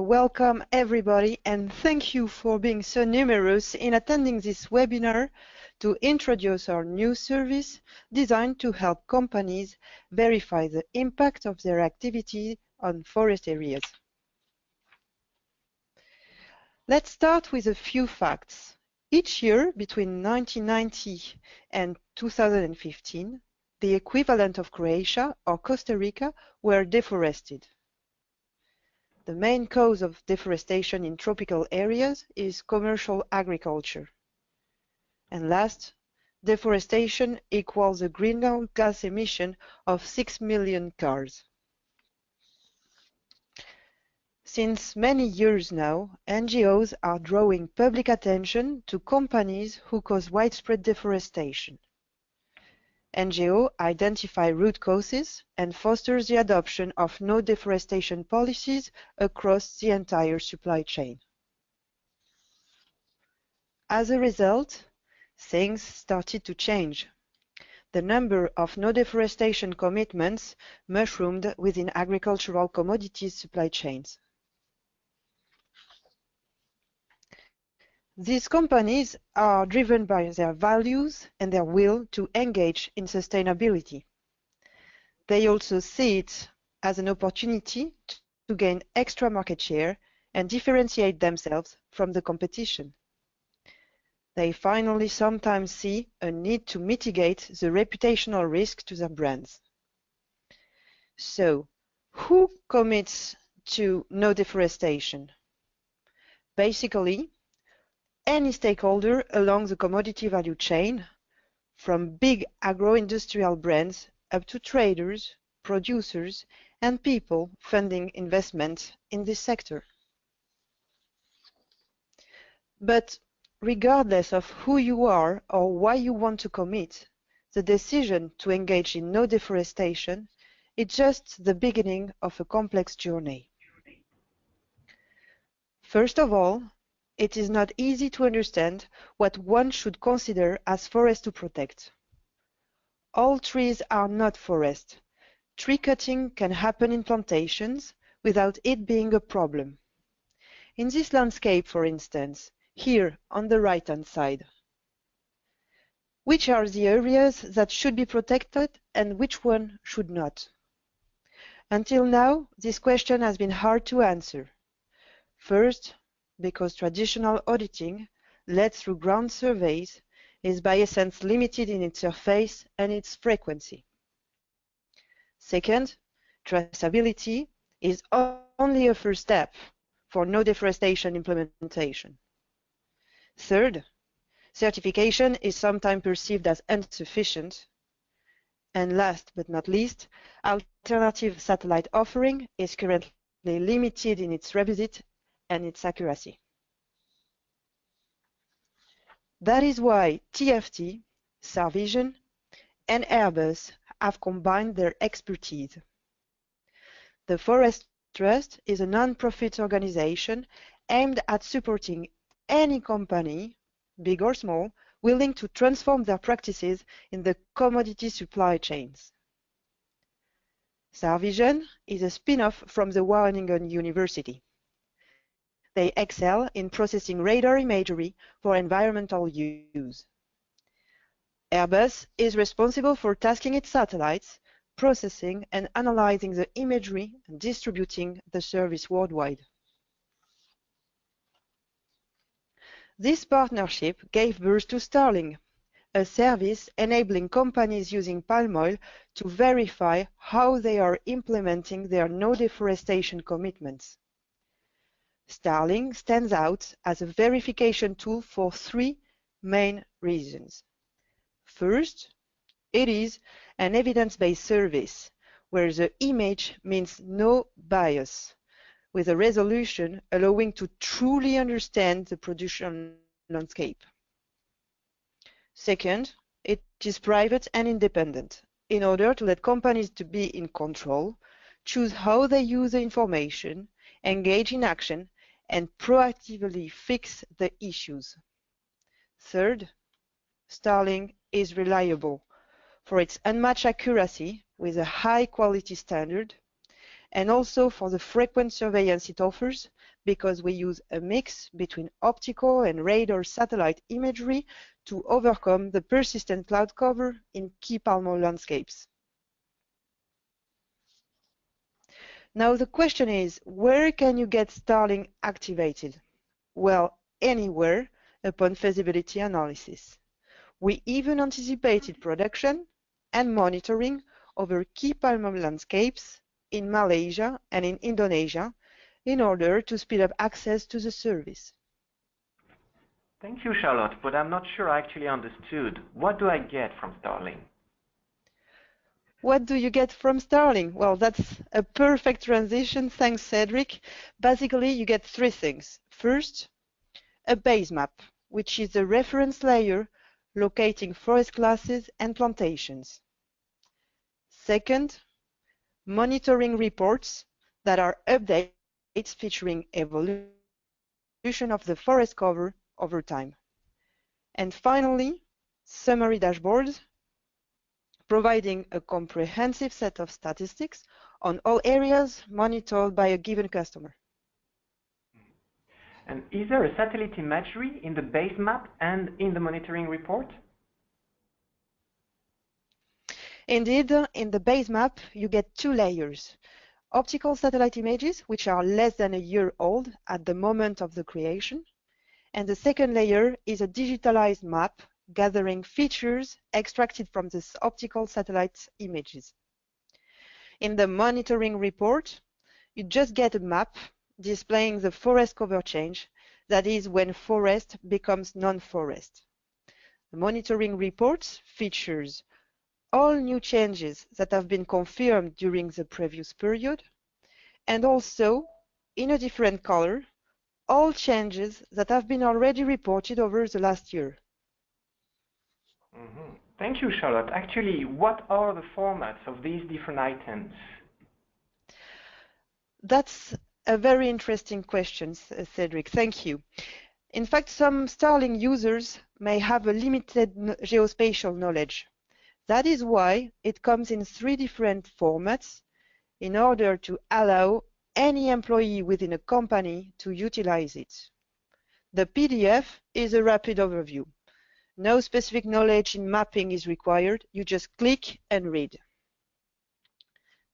welcome everybody and thank you for being so numerous in attending this webinar to introduce our new service designed to help companies verify the impact of their activity on forest areas. Let's start with a few facts. Each year between 1990 and 2015, the equivalent of Croatia or Costa Rica were deforested. The main cause of deforestation in tropical areas is commercial agriculture. And last, deforestation equals a greenhouse gas emission of 6 million cars. Since many years now, NGOs are drawing public attention to companies who cause widespread deforestation. NGOs identify root causes and fosters the adoption of no deforestation policies across the entire supply chain. As a result, things started to change. The number of no deforestation commitments mushroomed within agricultural commodities supply chains. These companies are driven by their values and their will to engage in sustainability. They also see it as an opportunity to gain extra market share and differentiate themselves from the competition. They finally sometimes see a need to mitigate the reputational risk to their brands. So, who commits to no deforestation? Basically, any stakeholder along the commodity value chain, from big agro-industrial brands up to traders, producers, and people funding investment in this sector. But regardless of who you are or why you want to commit, the decision to engage in no deforestation is just the beginning of a complex journey. First of all, it is not easy to understand what one should consider as forest to protect. All trees are not forest. Tree cutting can happen in plantations without it being a problem. In this landscape, for instance, here on the right-hand side, which are the areas that should be protected and which one should not? Until now, this question has been hard to answer. First, because traditional auditing, led through ground surveys, is by essence limited in its surface and its frequency. Second, traceability is only a first step for no deforestation implementation. Third, certification is sometimes perceived as insufficient. And last but not least, alternative satellite offering is currently limited in its revisit and its accuracy. That is why TFT, Starvision, and Airbus have combined their expertise. The Forest Trust is a non-profit organization aimed at supporting any company, big or small, willing to transform their practices in the commodity supply chains. Starvision is a spin-off from the Wageningen University. They excel in processing radar imagery for environmental use. Airbus is responsible for tasking its satellites, processing and analyzing the imagery and distributing the service worldwide. This partnership gave birth to Starling, a service enabling companies using palm oil to verify how they are implementing their no deforestation commitments. Starling stands out as a verification tool for three main reasons. First, it is an evidence-based service where the image means no bias, with a resolution allowing to truly understand the production landscape. Second, it is private and independent, in order to let companies to be in control, choose how they use the information, engage in action, and proactively fix the issues. Third, Starling is reliable for its unmatched accuracy with a high quality standard and also for the frequent surveillance it offers, because we use a mix between optical and radar satellite imagery to overcome the persistent cloud cover in key palm oil landscapes. Now the question is, where can you get Starling activated? Well, anywhere upon feasibility analysis. We even anticipated production and monitoring over key palm oil landscapes in Malaysia and in Indonesia in order to speed up access to the service. Thank you, Charlotte, but I'm not sure I actually understood. What do I get from Starling? What do you get from Starling? Well, that's a perfect transition, thanks, Cedric. Basically, you get three things. First, a base map, which is a reference layer locating forest classes and plantations. Second, monitoring reports that are updates featuring evolution of the forest cover over time. And finally, summary dashboards providing a comprehensive set of statistics on all areas monitored by a given customer. And is there a satellite imagery in the base map and in the monitoring report? Indeed, in the base map, you get two layers. Optical satellite images, which are less than a year old at the moment of the creation. And the second layer is a digitalized map gathering features extracted from the optical satellite images. In the monitoring report, you just get a map displaying the forest cover change, that is, when forest becomes non-forest. The monitoring report features all new changes that have been confirmed during the previous period, and also, in a different color, all changes that have been already reported over the last year. Thank you, Charlotte. Actually, what are the formats of these different items? That's a very interesting question, Cedric. Thank you. In fact, some Starling users may have a limited geospatial knowledge. That is why it comes in three different formats in order to allow any employee within a company to utilize it. The PDF is a rapid overview. No specific knowledge in mapping is required. You just click and read.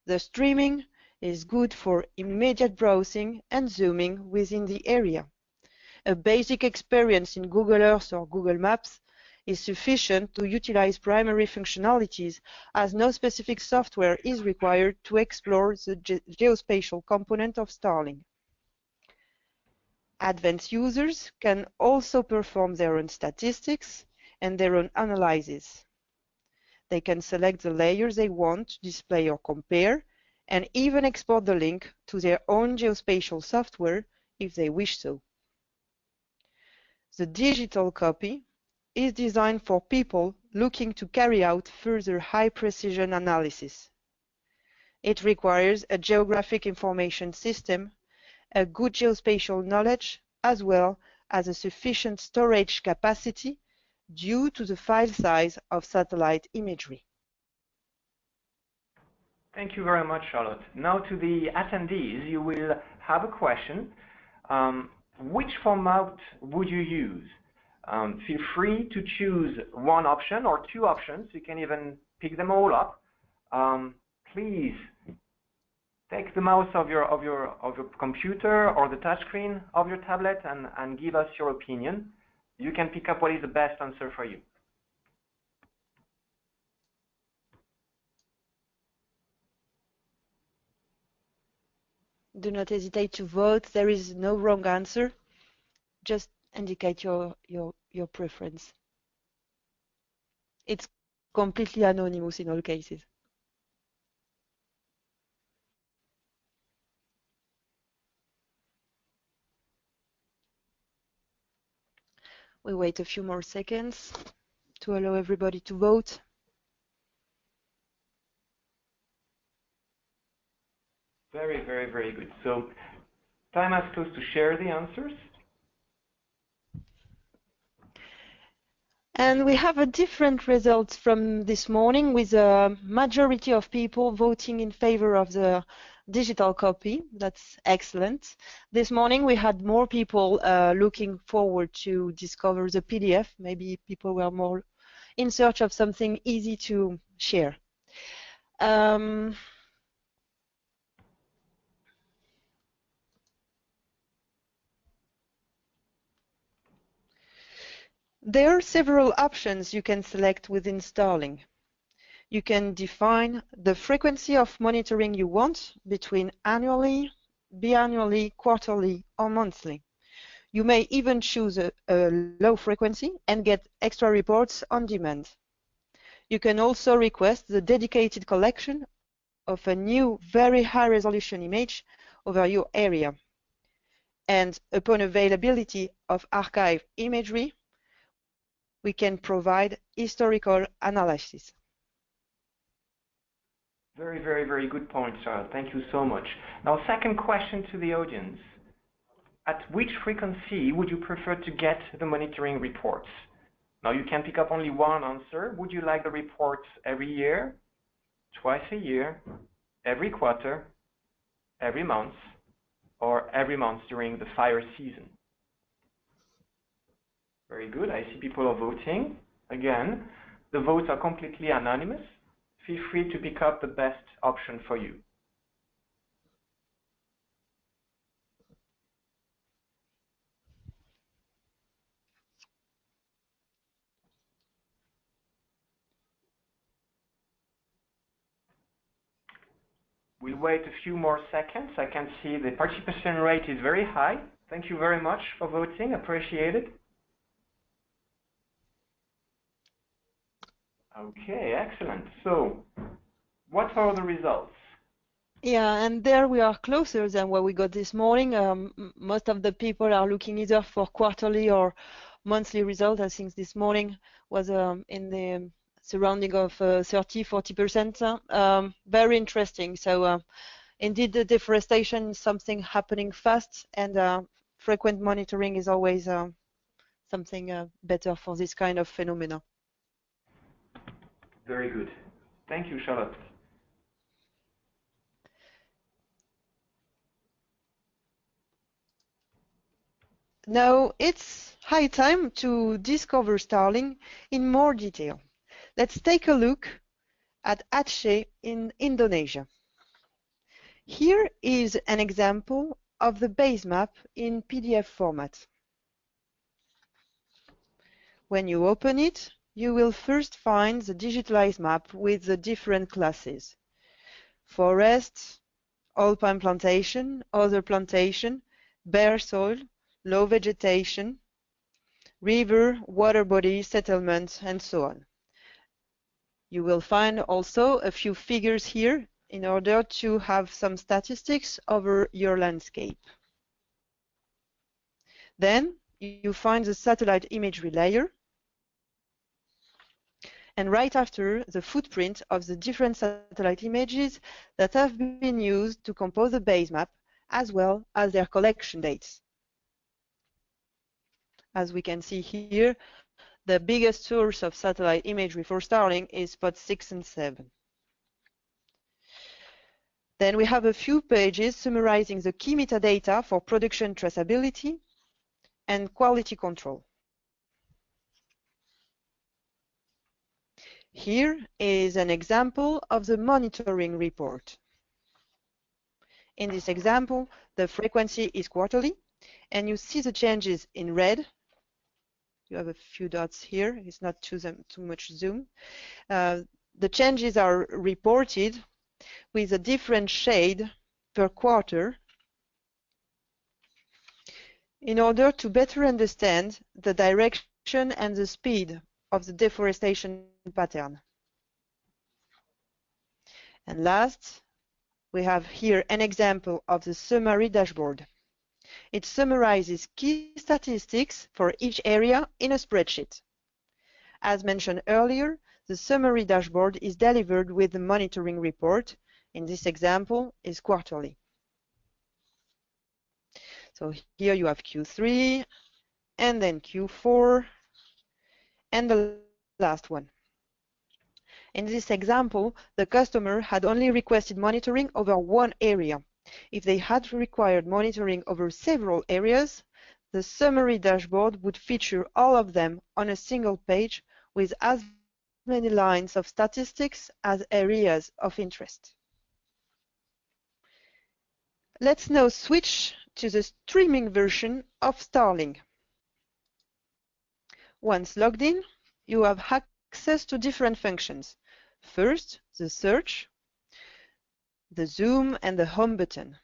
The streaming is good for immediate browsing and zooming within the area. A basic experience in Google Earth or Google Maps is sufficient to utilize primary functionalities, as no specific software is required to explore the geospatial component of Starling. Advanced users can also perform their own statistics and their own analysis. They can select the layers they want to display or compare, and even export the link to their own geospatial software if they wish so. The digital copy is designed for people looking to carry out further high-precision analysis. It requires a geographic information system, a good geospatial knowledge, as well as a sufficient storage capacity due to the file size of satellite imagery. Thank you very much, Charlotte. Now to the attendees, you will have a question. Which format would you use? Feel free to choose one option or two options. You can even pick them all up. Please take the mouse of your computer or the touchscreen of your tablet and give us your opinion. You can pick up what is the best answer for you. Do not hesitate to vote. There is no wrong answer. Just indicate your preference. It's completely anonymous in all cases. We wait a few more seconds to allow everybody to vote. Very, very, very good. So time has close to share the answers. And we have a different results from this morning, with a majority of people voting in favor of the digital copy. That's excellent. This morning we had more people looking forward to discover the PDF. Maybe people were more in search of something easy to share. There are several options you can select within Starling. You can define the frequency of monitoring you want between annually, biannually, quarterly, or monthly. You may even choose a low frequency and get extra reports on demand. You can also request the dedicated collection of a new very high resolution image over your area. And upon availability of archive imagery, we can provide historical analysis. Very, very, very good point, Charles. Thank you so much. Now, second question to the audience. At which frequency would you prefer to get the monitoring reports? Now, you can pick up only one answer. Would you like the reports every year, twice a year, every quarter, every month, or every month during the fire season? Very good. I see people are voting. Again, the votes are completely anonymous. Feel free to pick up the best option for you. We'll wait a few more seconds. I can see the participation rate is very high. Thank you very much for voting. Appreciate it. Okay, excellent. So, what are the results? Yeah, and there we are closer than what we got this morning. Most of the people are looking either for quarterly or monthly results. I think this morning was in the surrounding of 30–40%. Very interesting. So indeed, the deforestation is something happening fast, and frequent monitoring is always something better for this kind of phenomena. Very good. Thank you, Charlotte. Now it's high time to discover Starling in more detail. Let's take a look at Aceh in Indonesia. Here is an example of the base map in PDF format. When you open it, you will first find the digitalized map with the different classes: forest, alpine plantation, other plantation, bare soil, low vegetation, river, water body, settlement, and so on. You will find also a few figures here in order to have some statistics over your landscape. Then you find the satellite imagery layer, and right after, the footprint of the different satellite images that have been used to compose the base map, as well as their collection dates. As we can see here, the biggest source of satellite imagery for Starling is spot 6 and 7. Then we have a few pages summarizing the key metadata for production traceability and quality control. Here is an example of the monitoring report. In this example, the frequency is quarterly, and you see the changes in red. You have a few dots here. It's not too much zoom. The changes are reported with a different shade per quarter in order to better understand the direction and the speed of the deforestation pattern. And last, we have here an example of the summary dashboard. It summarizes key statistics for each area in a spreadsheet. As mentioned earlier, the summary dashboard is delivered with the monitoring report. In this example, is quarterly. So here you have Q3, and then Q4, and the last one. In this example, the customer had only requested monitoring over one area. If they had required monitoring over several areas, the summary dashboard would feature all of them on a single page with as many lines of statistics as areas of interest. Let's now switch to the streaming version of Starling. Once logged in, you have access to different functions. First, the search, the zoom and the home button,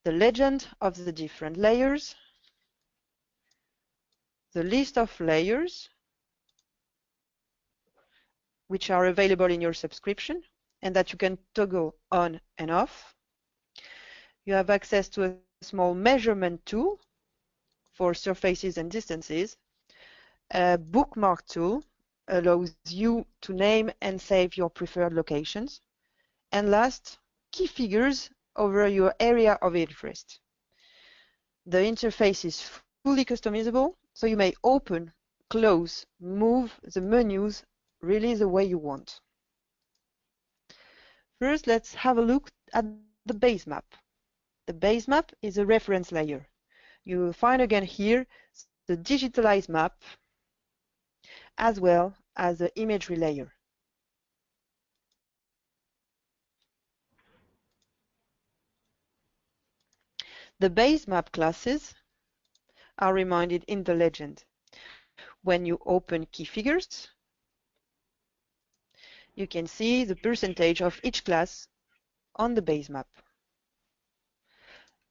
the legend of the different layers, the list of layers which are available in your subscription and that you can toggle on and off. You have access to a small measurement tool for surfaces and distances. A bookmark tool allows you to name and save your preferred locations. And last, key figures over your area of interest. The interface is fully customizable, so you may open, close, move the menus really the way you want. First, let's have a look at the base map. The base map is a reference layer. You will find again here the digitalized map as well as the imagery layer. The base map classes are reminded in the legend. When you open key figures, you can see the percentage of each class on the base map.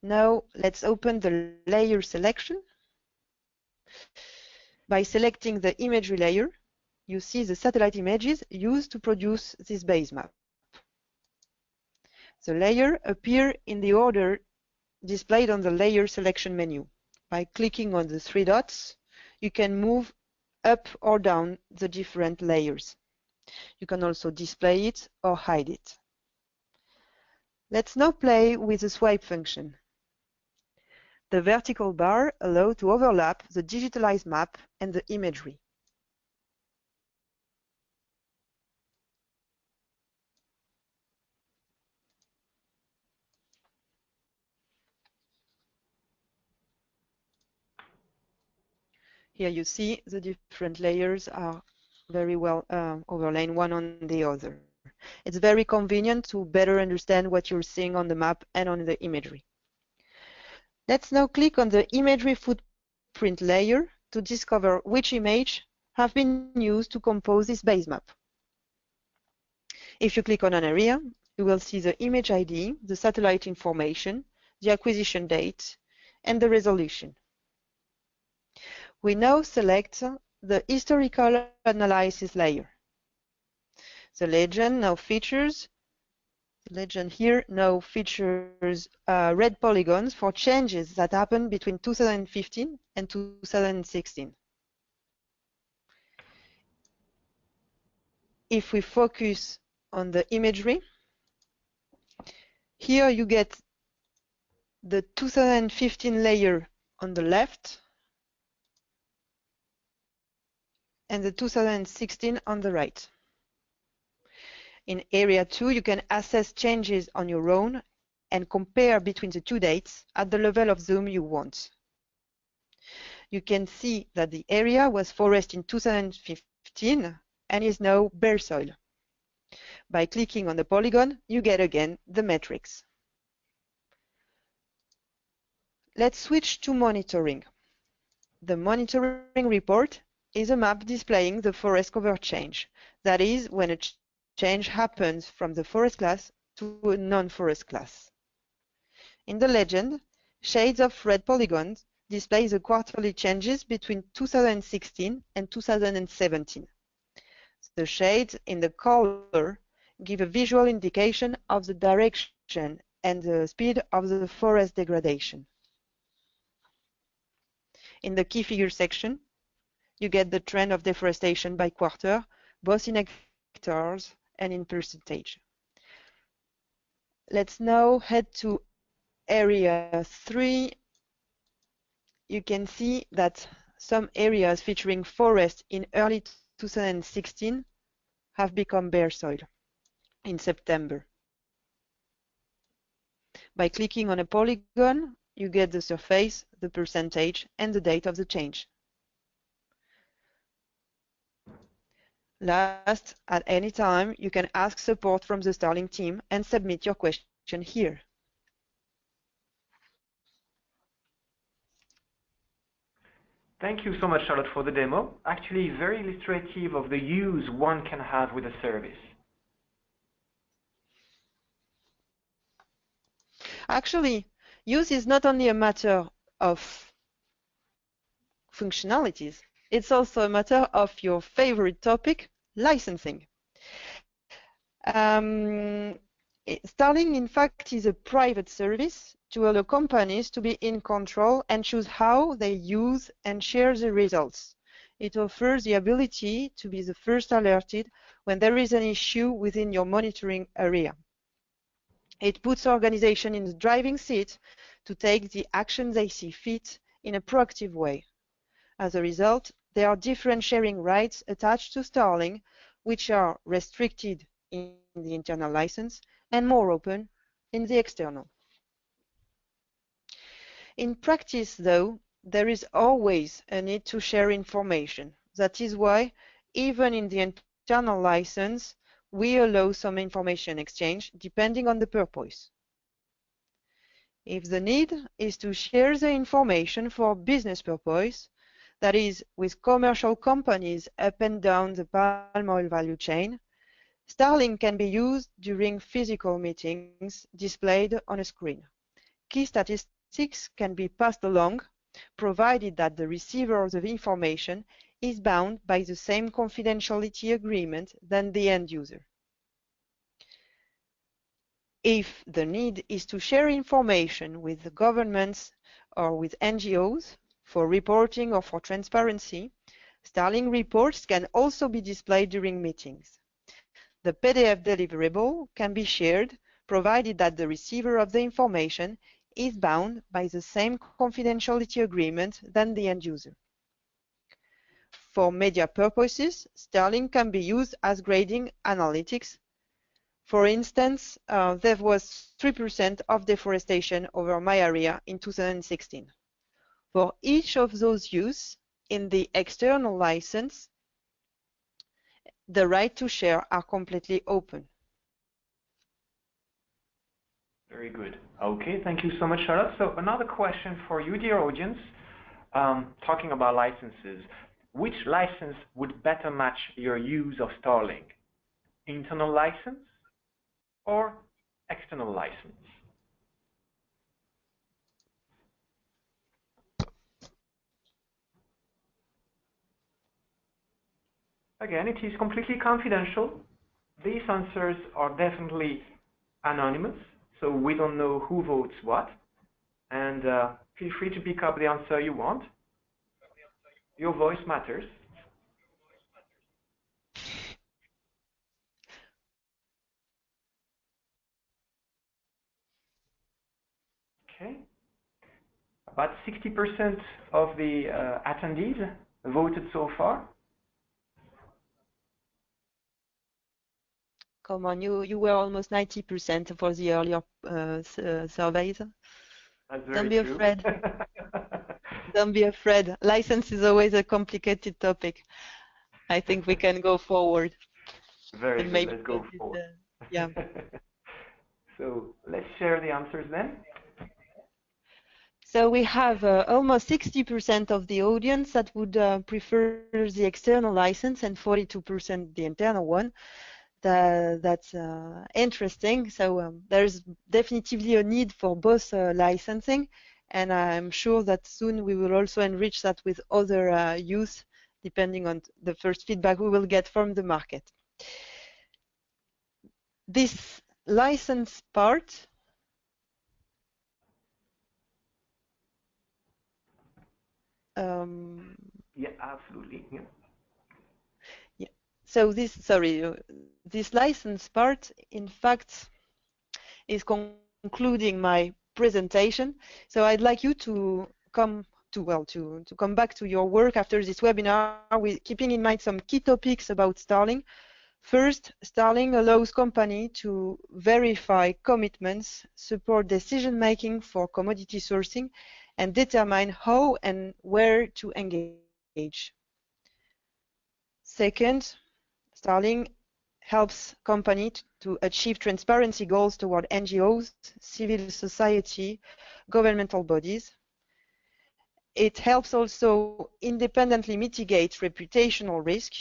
Now let's open the layer selection. By selecting the imagery layer, you see the satellite images used to produce this base map. The layers appear in the order displayed on the layer selection menu. By clicking on the three dots, you can move up or down the different layers. You can also display it or hide it. Let's now play with the swipe function. The vertical bar allows to overlap the digitalized map and the imagery. Here you see the different layers are very well overlain one on the other. It's very convenient to better understand what you're seeing on the map and on the imagery. Let's now click on the imagery footprint layer to discover which image have been used to compose this base map. If you click on an area, you will see the image ID, the satellite information, the acquisition date, and the resolution. We now select the historical analysis layer. The legend here now features red polygons for changes that happened between 2015 and 2016. If we focus on the imagery, here you get the 2015 layer on the left and the 2016 on the right. In Area 2, you can assess changes on your own and compare between the two dates at the level of zoom you want. You can see that the area was forest in 2015 and is now bare soil. By clicking on the polygon, you get again the metrics. Let's switch to monitoring. The monitoring report is a map displaying the forest cover change. That is, when a change happens from the forest class to a non-forest class. In the legend, shades of red polygons display the quarterly changes between 2016 and 2017. The shades in the color give a visual indication of the direction and the speed of the forest degradation. In the key figure section, you get the trend of deforestation by quarter, both in hectares and in percentage. Let's now head to Area 3. You can see that some areas featuring forest in early 2016 have become bare soil in September. By clicking on a polygon, you get the surface, the percentage, and the date of the change. Last, at any time, you can ask support from the Starling team and submit your question here. Thank you so much, Charlotte, for the demo. Actually, very illustrative of the use one can have with a service. Actually, use is not only a matter of functionalities, it's also a matter of your favorite topic, licensing. Starling, in fact, is a private service to allow companies to be in control and choose how they use and share the results. It offers the ability to be the first alerted when there is an issue within your monitoring area. It puts organizations in the driving seat to take the action they see fit in a proactive way. As a result, there are different sharing rights attached to Starling, which are restricted in the internal license and more open in the external. In practice, though, there is always a need to share information. That is why, even in the internal license, we allow some information exchange depending on the purpose. If the need is to share the information for business purpose, that is, with commercial companies up and down the palm oil value chain, Starling can be used during physical meetings displayed on a screen. Key statistics can be passed along, provided that the receiver of the information is bound by the same confidentiality agreement than the end user. If the need is to share information with the governments or with NGOs for reporting or for transparency, Starling reports can also be displayed during meetings. The PDF deliverable can be shared, provided that the receiver of the information is bound by the same confidentiality agreement than the end user. For media purposes, Starling can be used as grading analytics. For instance, there was 3% of deforestation over my area in 2016. For each of those uses in the external license, the right to share are completely open. Very good. Okay, thank you so much, Charlotte. So another question for you, dear audience, talking about licenses. Which license would better match your use of Starling? Internal license or external license? Again, it is completely confidential. These answers are definitely anonymous, so we don't know who votes what. And feel free to pick up the answer you want. Your voice matters. Okay. About 60% of the attendees voted so far. Come on, you were almost 90% for the earlier surveys. That's very Don't be true. afraid. Don't be afraid. License is always a complicated topic. I think we can go forward. Very And good. maybe Let's go forward. yeah. So let's share the answers then. So we have almost 60% of the audience that would prefer the external license and 42% the internal one. That's interesting. So there's definitely a need for both licensing, and I'm sure that soon we will also enrich that with other use, depending on the first feedback we will get from the market. This license part yeah, absolutely. Yeah. Yeah. So this license part, in fact, is concluding my presentation. So I'd like you to come to come back to your work after this webinar, with keeping in mind some key topics about Starling. First, Starling allows companies to verify commitments, support decision-making for commodity sourcing, and determine how and where to engage. Second, Starling helps companies to achieve transparency goals toward NGOs, civil society, governmental bodies. It helps also independently mitigate reputational risk.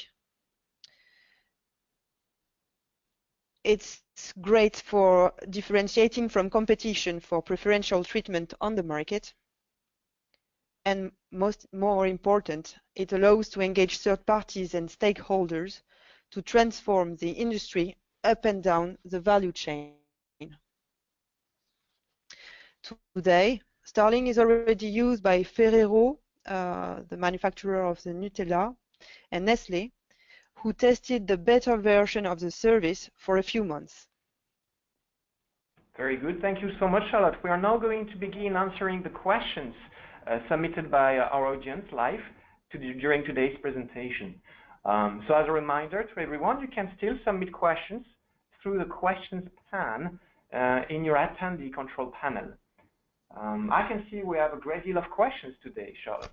It's great for differentiating from competition for preferential treatment on the market. And more important, it allows to engage third parties and stakeholders to transform the industry up and down the value chain. Today, Starling is already used by Ferrero, the manufacturer of the Nutella, and Nestlé, who tested the beta version of the service for a few months. Very good. Thank you so much, Charlotte. We are now going to begin answering the questions submitted by our audience live during today's presentation. So as a reminder to everyone, you can still submit questions through the questions pane in your attendee control panel. I can see we have a great deal of questions today, Charlotte.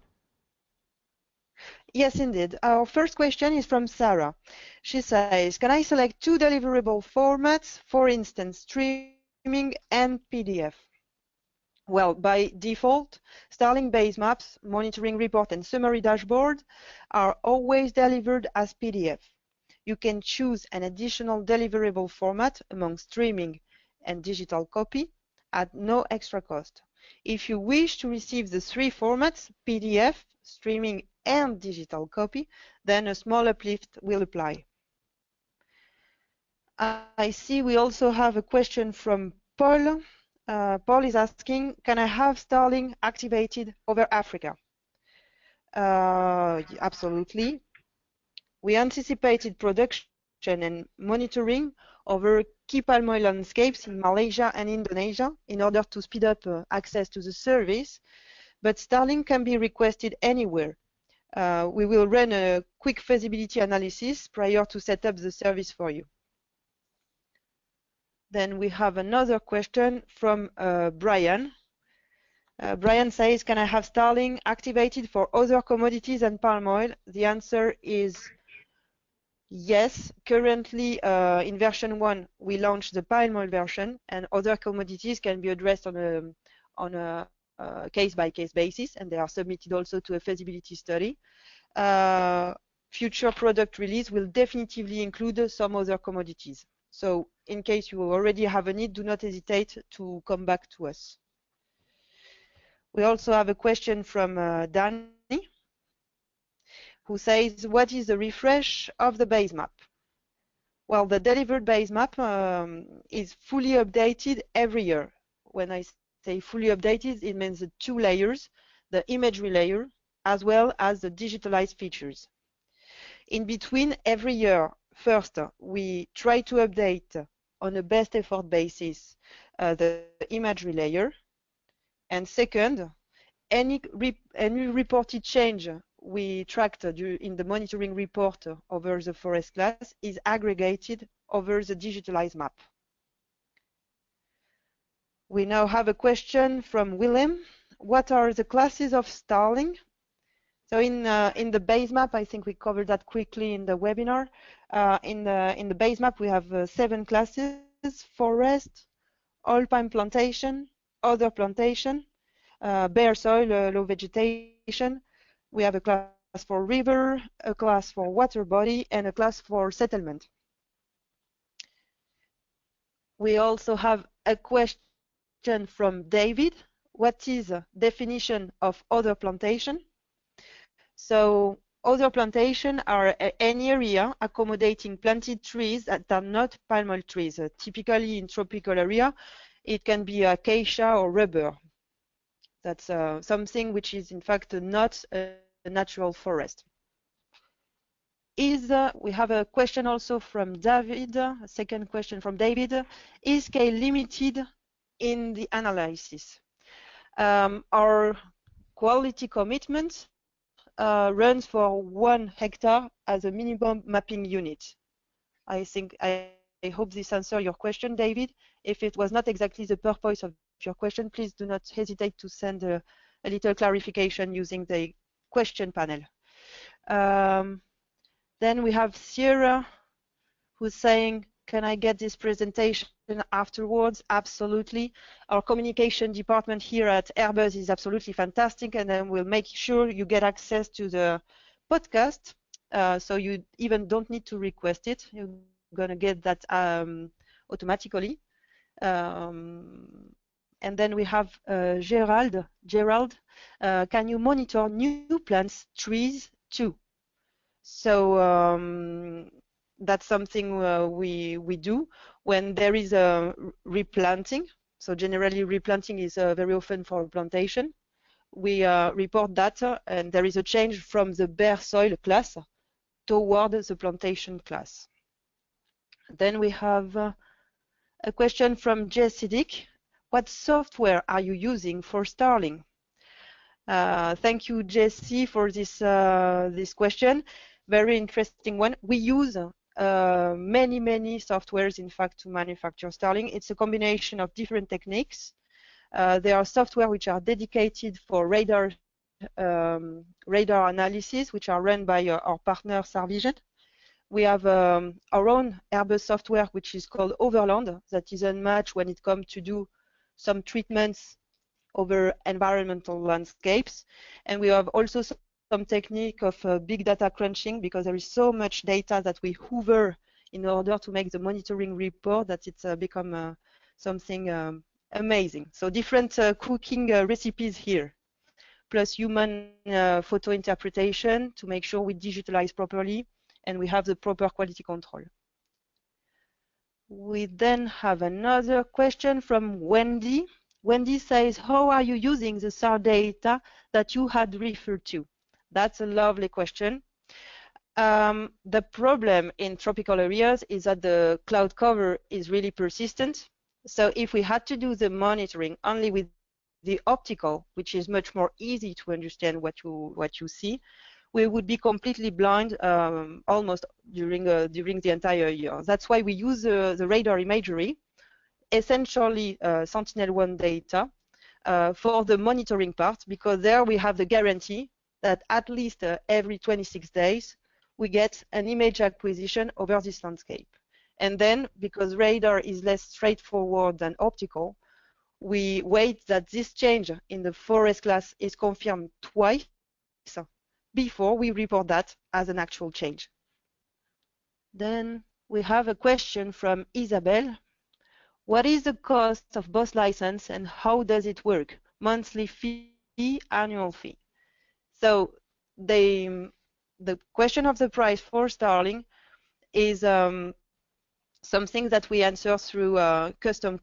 Yes, indeed. Our first question is from Sarah. She says, can I select two deliverable formats, for instance, streaming and PDF? Well, by default, Starling base maps, monitoring report, and summary dashboard are always delivered as PDF. You can choose an additional deliverable format among streaming and digital copy at no extra cost. If you wish to receive the three formats, PDF, streaming, and digital copy, then a small uplift will apply. I see we also have a question from Paul. Paul is asking, can I have Starling activated over Africa? Absolutely. We anticipated production and monitoring over key palm oil landscapes in Malaysia and Indonesia in order to speed up access to the service, but Starling can be requested anywhere. We will run a quick feasibility analysis prior to set up the service for you. Then we have another question from Brian. Brian says, can I have Starling activated for other commodities than palm oil? The answer is yes. Currently, in version 1, we launched the palm oil version, and other commodities can be addressed on a case-by-case basis, and they are submitted also to a feasibility study. Future product release will definitively include some other commodities. So in case you already have a need, do not hesitate to come back to us. We also have a question from Danny, who says, what is the refresh of the base map? Well, the delivered base map is fully updated every year. When I say fully updated, it means the two layers, the imagery layer, as well as the digitalized features. In between, every year, first, we try to update on a best effort basis the imagery layer. And second, any reported change we tracked in the monitoring report over the forest class is aggregated over the digitalized map. We now have a question from Willem. What are the classes of Starling? So in the base map, I think we covered that quickly in the webinar. In the base map, we have 7 classes: forest, oil palm plantation, other plantation, bare soil, low vegetation. We have a class for river, a class for water body, and a class for settlement. We also have a question from David. What is the definition of other plantation? So other plantation are any area accommodating planted trees that are not palm oil trees. Typically in tropical area, it can be acacia or rubber. That's something which is in fact not a natural forest. We have a question also from David, a second question from David. Is scale limited in the analysis? Our quality commitment runs for 1 hectare as a minimum mapping unit. I hope this answers your question, David. If it was not exactly the purpose of your question, please do not hesitate to send a little clarification using the question panel. Then we have Sierra, who's saying, can I get this presentation afterwards? Absolutely. Our communication department here at Airbus is absolutely fantastic, and then we'll make sure you get access to the podcast, so you even don't need to request it. You're going to get that automatically. And then we have Gerald. Can you monitor new plants, trees too? So that's something we do when there is a replanting. So generally replanting is very often for plantation. We report data and there is a change from the bare soil class toward the plantation class. Then we have a question from Jesse Dick. What software are you using for Starling? Thank you, Jesse, for this question. Very interesting one. We use many softwares, in fact, to manufacture Starling. It's a combination of different techniques. There are software which are dedicated for radar analysis, which are run by our partner Sarvision. We have our own Airbus software, which is called Overland, that is unmatched when it comes to do some treatments over environmental landscapes. And we have also some technique of big data crunching, because there is so much data that we hoover in order to make the monitoring report that it's become something amazing. So different cooking recipes here, plus human photo interpretation to make sure we digitalize properly and we have the proper quality control. We then have another question from Wendy. Wendy says, how are you using the SAR data that you had referred to? That's a lovely question. The problem in tropical areas is that the cloud cover is really persistent. So if we had to do the monitoring only with the optical, which is much more easy to understand what you see, we would be completely blind almost during the entire year. That's why we use the radar imagery, essentially Sentinel-1 data, for the monitoring part, because there we have the guarantee that at least every 26 days we get an image acquisition over this landscape. And then, because radar is less straightforward than optical, we wait that this change in the forest class is confirmed twice before we report that as an actual change. Then we have a question from Isabel. What is the cost of both license and how does it work? Monthly fee, annual fee? So the question of the price for Starling is something that we answer through custom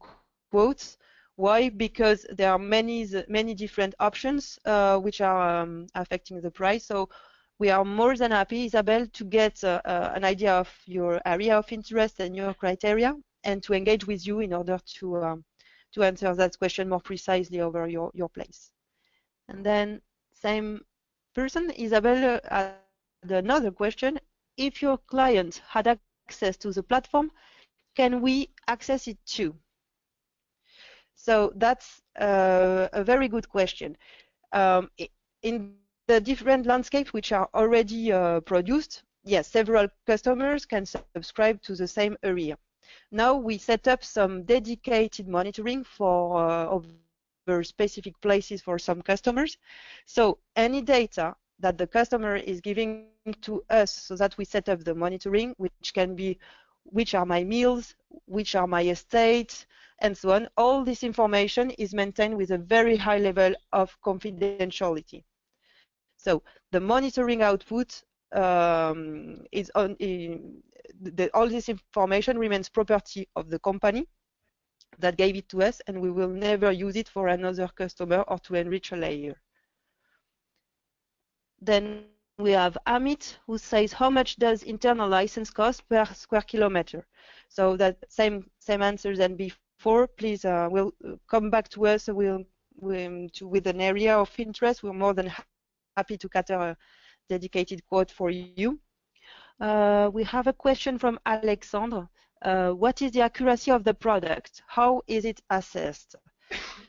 quotes. Why? Because there are many different options which are affecting the price. So we are more than happy, Isabel, to get an idea of your area of interest and your criteria, and to engage with you in order to answer that question more precisely over your place. And then same person, Isabel, had another question. If your client had access to the platform, can we access it too? So that's a very good question. In the different landscapes which are already produced, yes, several customers can subscribe to the same area. Now we set up some dedicated monitoring for over specific places for some customers. So any data that the customer is giving to us, so that we set up the monitoring, which can be which are my meals, which are my estates, and so on. All this information is maintained with a very high level of confidentiality. So the monitoring output is on all this information remains property of the company that gave it to us, and we will never use it for another customer or to enrich a layer. Then we have Amit, who says, how much does internal license cost per square kilometer? So that same answer than before. Please, we'll come back to us. We'll with an area of interest, we're more than happy to cater a dedicated quote for you. We have a question from Alexandre. What is the accuracy of the product? How is it assessed?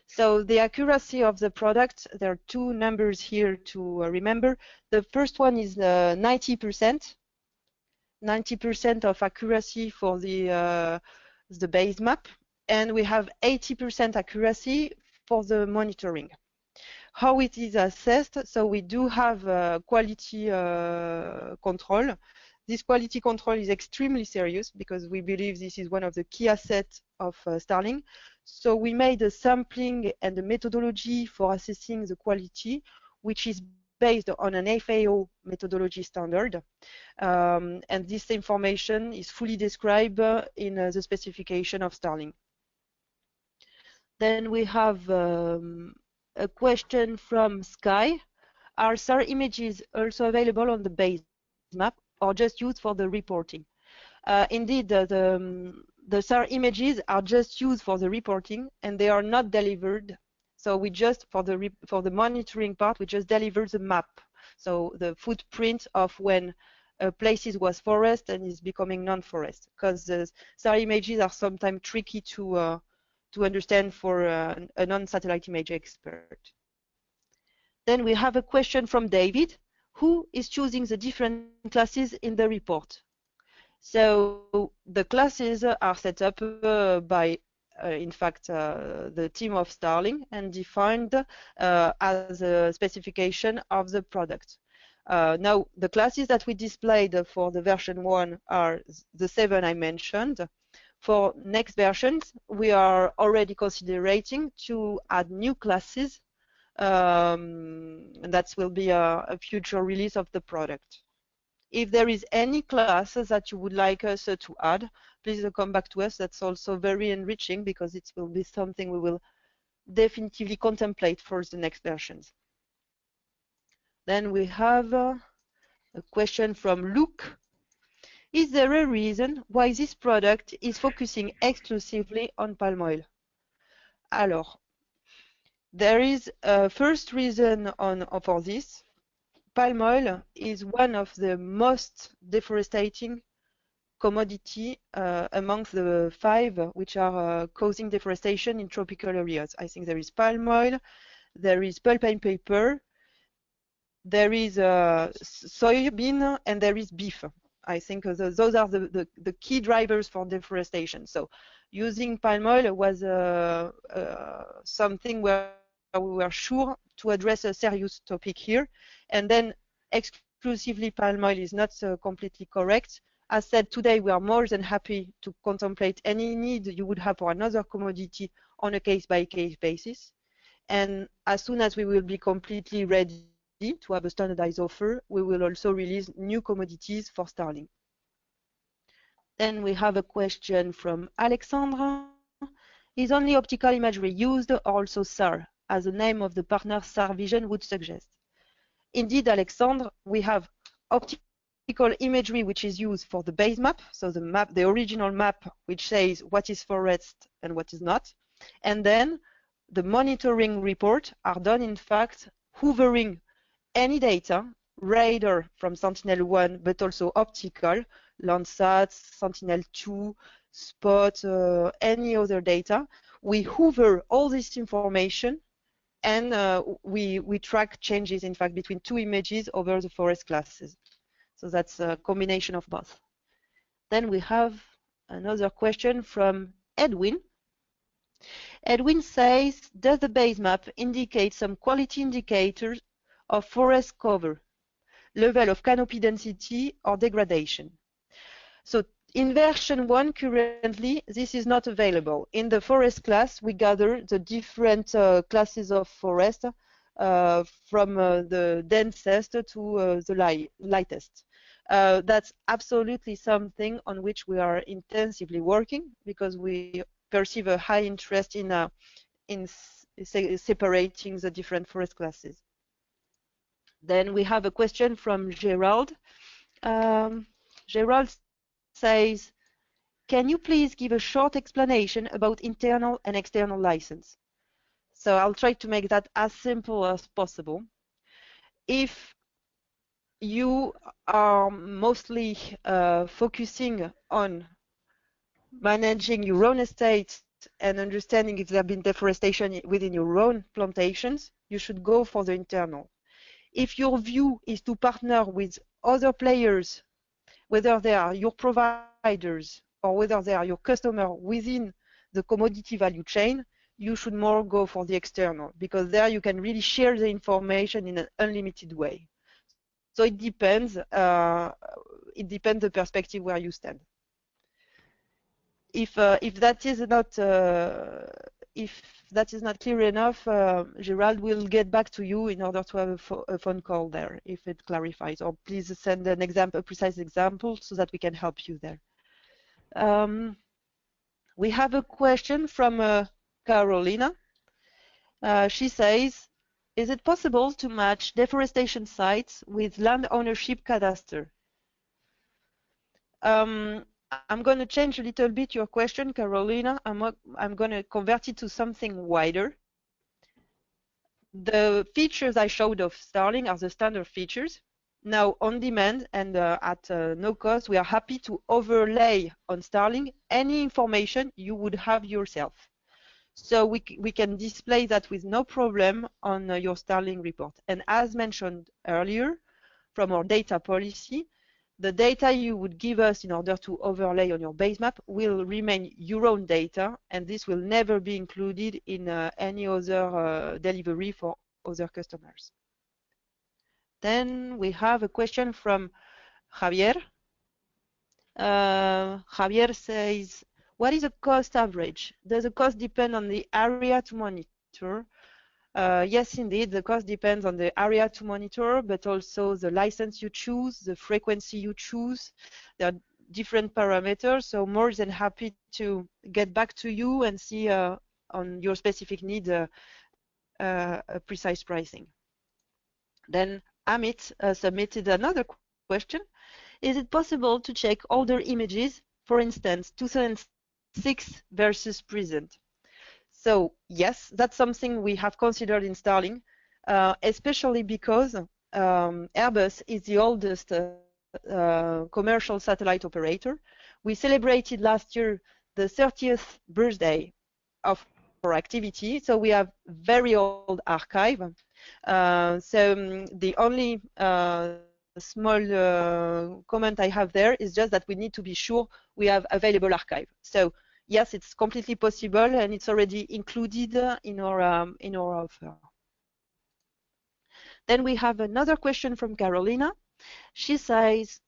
So the accuracy of the product, there are two numbers here to remember. The first one is 90%. 90% of accuracy for the base map, and we have 80% accuracy for the monitoring. How it is assessed? So we do have quality control. This quality control is extremely serious because we believe this is one of the key assets of Starling. So we made a sampling and a methodology for assessing the quality, which is based on an FAO methodology standard. And this information is fully described in the specification of Starling. Then we have a question from Sky. Are SAR images also available on the base map or just used for the reporting? Indeed, the SAR images are just used for the reporting and they are not delivered. So we just, for the monitoring part, we just deliver the map. So the footprint of when places was forest and is becoming non-forest, because the SAR images are sometimes tricky to understand for a non-satellite image expert. Then we have a question from David. Who is choosing the different classes in the report? So the classes are set up by, in fact, the team of Starling and defined as a specification of the product. Now, the classes that we displayed for the version 1 are the 7 I mentioned. For next versions, we are already considering to add new classes, and that will be a future release of the product. If there is any classes that you would like us to add, please come back to us. That's also very enriching because it will be something we will definitively contemplate for the next versions. Then we have a question from Luke. Is there a reason why this product is focusing exclusively on palm oil? Alors, there is a first reason for this. Palm oil is one of the most deforesting commodity amongst the 5 which are causing deforestation in tropical areas. I think there is palm oil, there is pulp and paper, there is soybean, and there is beef. I think those are the key drivers for deforestation. So using palm oil was something where we were sure to address a serious topic here. And then exclusively palm oil is not completely correct. As said, today we are more than happy to contemplate any need you would have for another commodity on a case-by-case basis. And as soon as we will be completely ready to have a standardized offer, we will also release new commodities for Starling. Then we have a question from Alexandre. Is only optical imagery used or also SAR, as the name of the partner SAR Vision would suggest? Indeed, Alexandre, we have optical imagery which is used for the base map, so the map, the original map, which says what is forest and what is not. And then the monitoring report are done, in fact, hoovering any data, radar from Sentinel-1, but also optical, Landsat, Sentinel-2, Spot, any other data. We hoover all this information and we track changes, in fact, between 2 images over the forest classes. So that's a combination of both. Then we have another question from Edwin. Edwin says, does the base map indicate some quality indicators of forest cover, level of canopy density or degradation? So in version 1 currently this is not available. In the forest class we gather the different classes of forest from the densest to the lightest. That's absolutely something on which we are intensively working because we perceive a high interest in separating the different forest classes. Then we have a question from Gerald. Gerald says, can you please give a short explanation about internal and external license? So I'll try to make that as simple as possible. If you are mostly focusing on managing your own estate and understanding if there have been deforestation within your own plantations, you should go for the internal. If your view is to partner with other players, whether they are your providers or whether they are your customer within the commodity value chain, you should more go for the external, because there you can really share the information in an unlimited way. So it depends the perspective where you stand. If that is not clear enough, Gerald will get back to you in order to have a phone call there if it clarifies, or please send an example, a precise example, so that we can help you there. We have a question from Carolina. She says, is it possible to match deforestation sites with land ownership cadastre? I'm going to change a little bit your question, Carolina. I'm going to convert it to something wider. The features I showed of Starling are the standard features. Now, on demand and at no cost, we are happy to overlay on Starling any information you would have yourself. So we can display that with no problem on your Starling report. And as mentioned earlier, from our data policy, the data you would give us in order to overlay on your base map will remain your own data, and this will never be included in any other delivery for other customers. Then we have a question from Javier. Javier says, what is the cost average? Does the cost depend on the area to monitor? Yes, indeed, the cost depends on the area to monitor, but also the license you choose, the frequency you choose. There are different parameters, so more than happy to get back to you and see on your specific need a precise pricing. Then Amit submitted another question. Is it possible to check older images, for instance, 2006 versus present? So yes, that's something we have considered in Starling, especially because Airbus is the oldest commercial satellite operator. We celebrated last year the 30th birthday of our activity, so we have very old archive. So the only small comment I have there is just that we need to be sure we have available archive. So yes, it's completely possible, and it's already included in our offer. Then we have another question from Carolina. She says,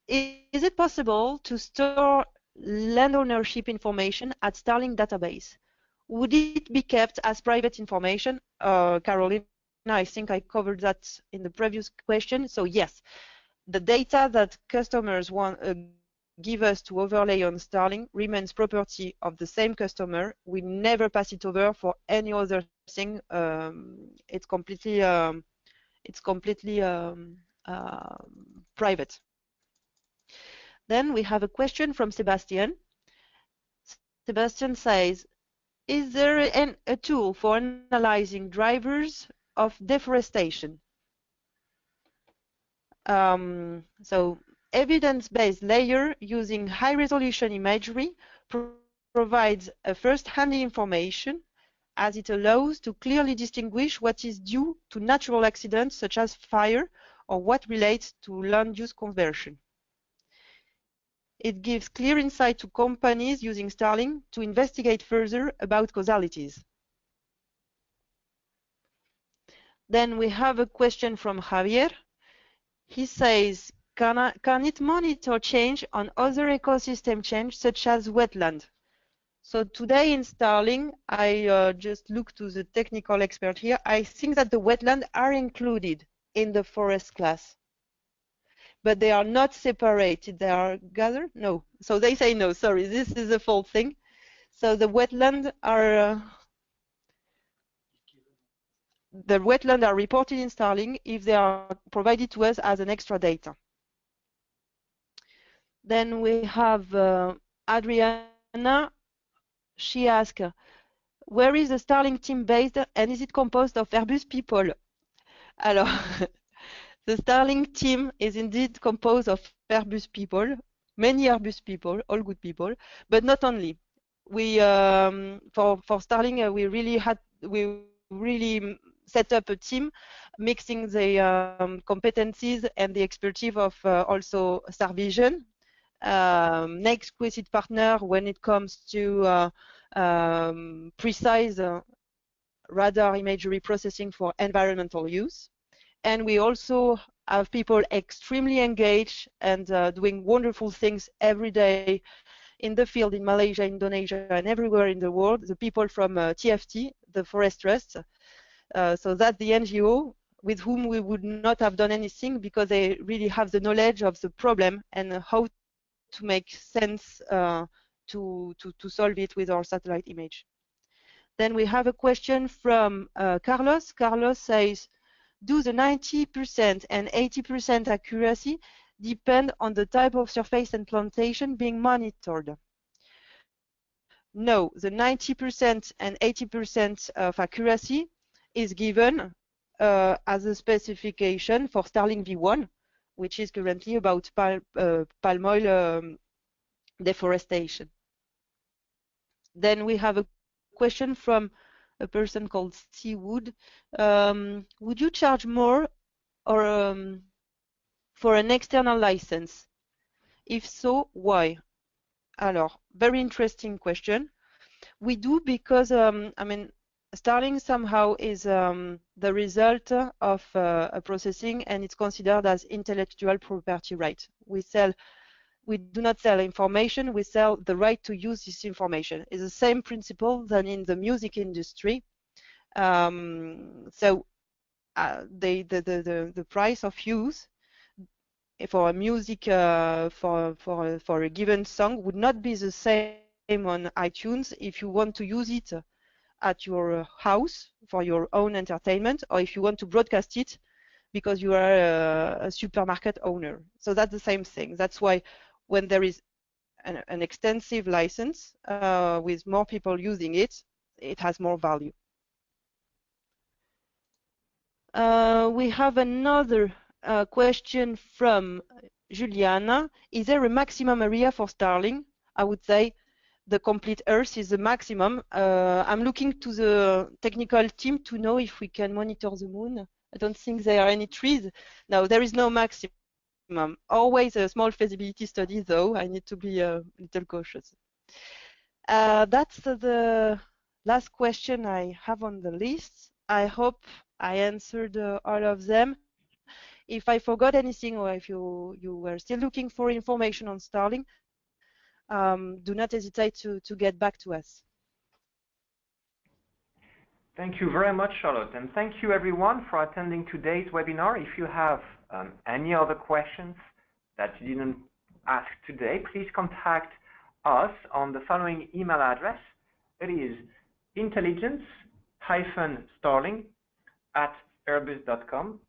is it possible to store land ownership information at Starling database? Would it be kept as private information? Carolina, I think I covered that in the previous question. So yes, the data that customers want give us to overlay on Starling remains property of the same customer. We never pass it over for any other thing. It's completely private. Then we have a question from Sebastian. Sebastian says, is there a tool for analyzing drivers of deforestation? So evidence-based layer using high-resolution imagery provides a first-hand information, as it allows to clearly distinguish what is due to natural accidents such as fire or what relates to land use conversion. It gives clear insight to companies using Starling to investigate further about causalities. Then we have a question from Javier. He says, can it monitor change on other ecosystem change such as wetland? So today in Starling, I just looked to the technical expert here. I think that the wetland are included in the forest class, but they are not separated. They are gathered? No. So they say no, sorry, this is a false thing. So the wetland are reported in Starling if they are provided to us as an extra data. Then we have Adriana. She asks, Where is the Starling team based, and is it composed of Airbus people? Alors, the Starling team is indeed composed of Airbus people, many Airbus people, all good people, but not only. We for Starling we really set up a team mixing the competencies and the expertise of also Starvision, an exquisite partner when it comes to precise radar imagery processing for environmental use. And we also have people extremely engaged and doing wonderful things every day in the field in Malaysia, Indonesia, and everywhere in the world. The people from TFT, the Forest Trust. So that's the NGO with whom we would not have done anything, because they really have the knowledge of the problem and how to make sense to solve it with our satellite image. Then we have a question from Carlos. Carlos says, do the 90% and 80% accuracy depend on the type of surface and plantation being monitored? No, the 90% and 80% of accuracy is given as a specification for Starling V1, which is currently about palm oil deforestation. Then we have a question from a person called Seawood. Would you charge more or for an external license? If so, why? Alors, very interesting question. We do because, I mean, Starling somehow is the result of a processing, and it's considered as intellectual property right. We do not sell information, we sell the right to use this information. It's the same principle than in the music industry. So the price of use for a music for a given song would not be the same on iTunes if you want to use it at your house for your own entertainment, or if you want to broadcast it because you are a supermarket owner. So that's the same thing. That's why when there is an extensive license with more people using it, it has more value. We have another question from Juliana. Is there a maximum area for Starling? I would say the complete Earth is the maximum. I'm looking to the technical team to know if we can monitor the moon. I don't think there are any trees. No, there is no maximum. Always a small feasibility study, though. I need to be a little cautious. That's the last question I have on the list. I hope I answered all of them. If I forgot anything, or if you were still looking for information on Starling, do not hesitate to get back to us. Thank you very much, Charlotte, and thank you everyone for attending today's webinar. If you have any other questions that you didn't ask today, please contact us on the following email address. It is intelligence-starling@airbus.com.